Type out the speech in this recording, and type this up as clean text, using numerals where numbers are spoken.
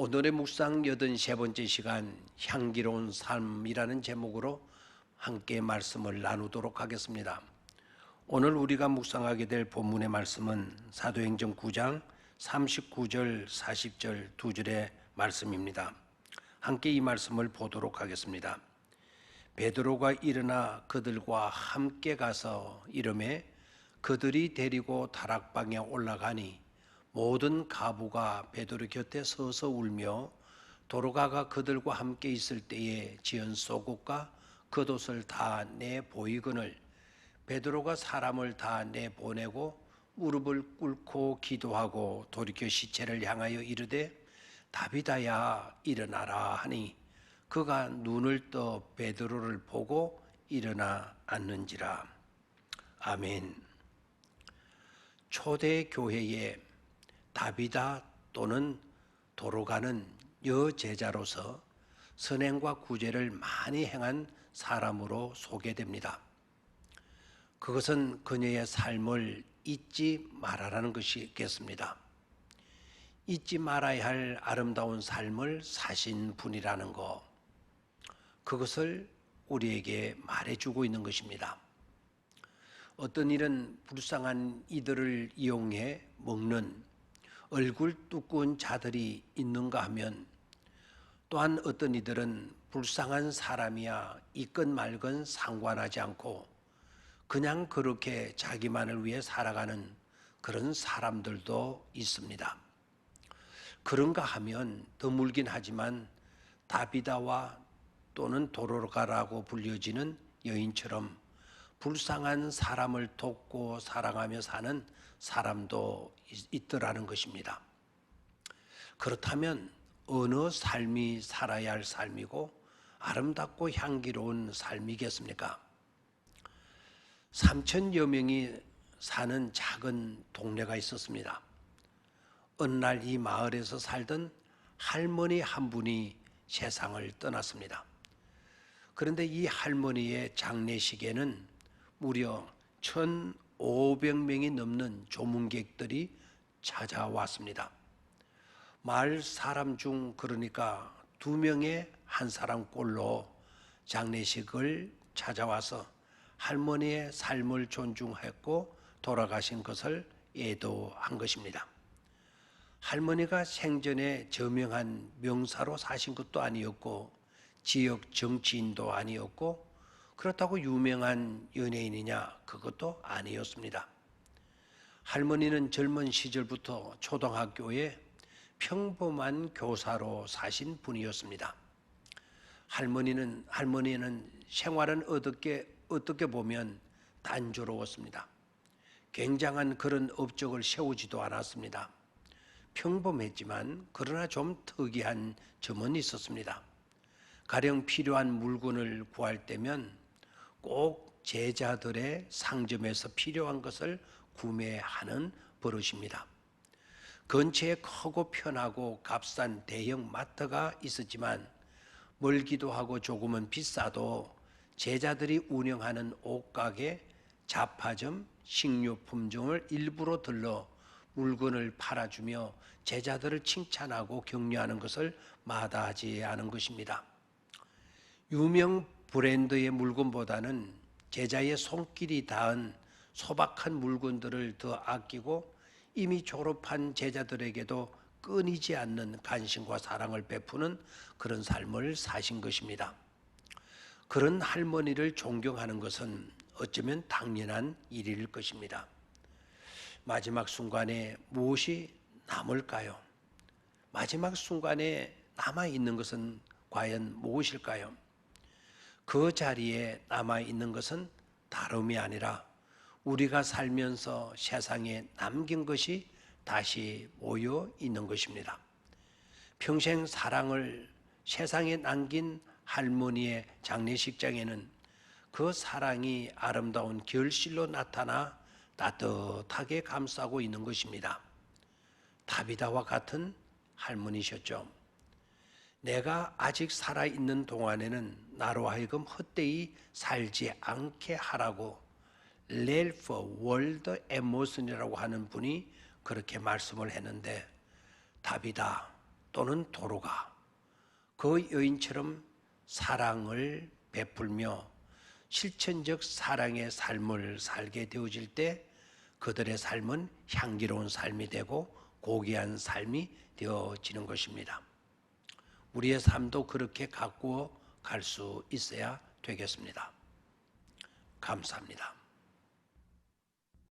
오늘의 묵상 83번째 시간 향기로운 삶이라는 제목으로 함께 말씀을 나누도록 하겠습니다. 오늘 우리가 묵상하게 될 본문의 말씀은 사도행전 9장 39절 40절 두 절의 말씀입니다. 함께 이 말씀을 보도록 하겠습니다. 베드로가 일어나 그들과 함께 가서 이르매 그들이 데리고 다락방에 올라가니 모든 가부가 베드로 곁에 서서 울며 도로가가 그들과 함께 있을 때에 지은 소국과 겉옷을 다 내 보이거늘 베드로가 사람을 다 내 보내고 무릎을 꿇고 기도하고 돌이켜 시체를 향하여 이르되 다비다야 일어나라 하니 그가 눈을 떠 베드로를 보고 일어나 앉는지라. 아멘. 초대 교회에 다비다 또는 도로가는 여제자로서 선행과 구제를 많이 행한 사람으로 소개됩니다. 그것은 그녀의 삶을 잊지 말아라는 것이겠습니다. 잊지 말아야 할 아름다운 삶을 사신 분이라는 것, 그것을 우리에게 말해주고 있는 것입니다. 어떤 일은 불쌍한 이들을 이용해 먹는 얼굴 두꺼운 자들이 있는가 하면 또한 어떤 이들은 불쌍한 사람이야 있건 말건 상관하지 않고 그냥 그렇게 자기만을 위해 살아가는 그런 사람들도 있습니다. 그런가 하면 드물긴 하지만 다비다와 또는 도로가라고 불려지는 여인처럼 불쌍한 사람을 돕고 사랑하며 사는 사람도 있더라는 것입니다. 그렇다면 어느 삶이 살아야 할 삶이고 아름답고 향기로운 삶이겠습니까? 3,000여 명이 사는 작은 동네가 있었습니다. 어느 날 이 마을에서 살던 할머니 한 분이 세상을 떠났습니다. 그런데 이 할머니의 장례식에는 무려 1,500명이 넘는 조문객들이 찾아왔습니다. 마을 사람 중 그러니까 2명에 한 사람꼴로 장례식을 찾아와서 할머니의 삶을 존중했고 돌아가신 것을 애도한 것입니다. 할머니가 생전에 저명한 명사로 사신 것도 아니었고 지역 정치인도 아니었고 그렇다고 유명한 연예인이냐 그것도 아니었습니다. 할머니는 젊은 시절부터 초등학교에 평범한 교사로 사신 분이었습니다. 할머니는 생활은 어떻게 보면 단조로웠습니다. 굉장한 그런 업적을 세우지도 않았습니다. 평범했지만 그러나 좀 특이한 점은 있었습니다. 가령 필요한 물건을 구할 때면 꼭 제자들의 상점에서 필요한 것을 구매하는 버릇입니다. 근처에 크고 편하고 값싼 대형 마트가 있었지만 멀기도 하고 조금은 비싸도 제자들이 운영하는 옷가게, 잡화점, 식료품점을 일부러 들러 물건을 팔아주며 제자들을 칭찬하고 격려하는 것을 마다하지 않은 것입니다. 유명 브랜드의 물건보다는 제자의 손길이 닿은 소박한 물건들을 더 아끼고 이미 졸업한 제자들에게도 끊이지 않는 관심과 사랑을 베푸는 그런 삶을 사신 것입니다. 그런 할머니를 존경하는 것은 어쩌면 당연한 일일 것입니다. 마지막 순간에 무엇이 남을까요? 마지막 순간에 남아있는 것은 과연 무엇일까요? 그 자리에 남아있는 것은 다름이 아니라 우리가 살면서 세상에 남긴 것이 다시 모여 있는 것입니다. 평생 사랑을 세상에 남긴 할머니의 장례식장에는 그 사랑이 아름다운 결실로 나타나 따뜻하게 감싸고 있는 것입니다. 다비다와 같은 할머니셨죠. 내가 아직 살아있는 동안에는 나로 하여금 헛되이 살지 않게 하라고 렐프 월드 에모슨이라고 하는 분이 그렇게 말씀을 했는데, 다비다, 또는 도로가 그 여인처럼 사랑을 베풀며 실천적 사랑의 삶을 살게 되어질 때 그들의 삶은 향기로운 삶이 되고 고귀한 삶이 되어지는 것입니다. 우리의 삶도 그렇게 가꾸어 갈 수 있어야 되겠습니다. 감사합니다.